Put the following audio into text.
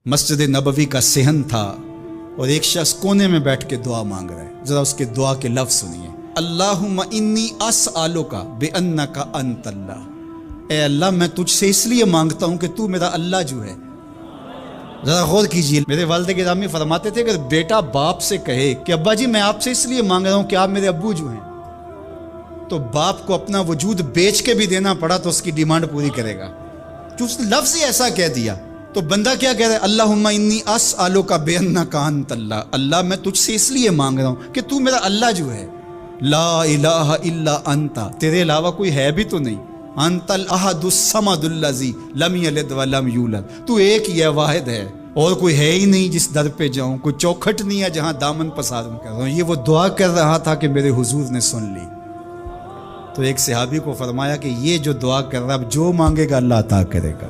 मस्जिद नबवी का सेहन था और एक शख्स कोने में बैठ के दुआ मांग रहा है। जरा उसके दुआ के लफ्ज सुनिए। अल्लाहुम्मा इन्नी अस्अलुका बिअन्नका अंतल्लाह। ए अल्लाह, मैं तुझसे इसलिए मांगता हूं कि तू मेरा अल्लाह जो है। जरा गौर कीजिए, मेरे वालिद गिरामी फरमाते थे, अगर बेटा बाप से कहे कि अब्बा जी मैं आपसे इसलिए मांग रहा हूं कि आप मेरे अब्बू जो हैं, तो बाप को अपना वजूद बेच के भी देना पड़ा तो उसकी डिमांड पूरी करेगा। जो उसने लफ्ज ही ऐसा कह दिया, तो बंदा क्या कह रहा है? अल्लाहुम्मा इन्नी अस्अलुका बिअन्नका अंतल्लाह। अल्लाह, मैं तुझसे इसलिए मांग रहा हूं कि तू मेरा अल्लाह जो है। ला इलाहा इल्ला अंता, तेरे अलावा कोई है भी तो नहीं। अंतल अहदुस समदुल्लज़ी लम यलिद व लम यूलद, तू एक ही है, वाहिद है, और कोई है ही नहीं जिस दर पे जाऊं, कोई चौखट नहीं है जहां दामन पसारूं कर रहा हूं। ये वो दुआ कर रहा था कि मेरे हुजूर ने सुन ली। तो एक सहाबी को फरमाया कि ये जो दुआ कर रहा है, अब जो मांगेगा अल्लाह अता करेगा।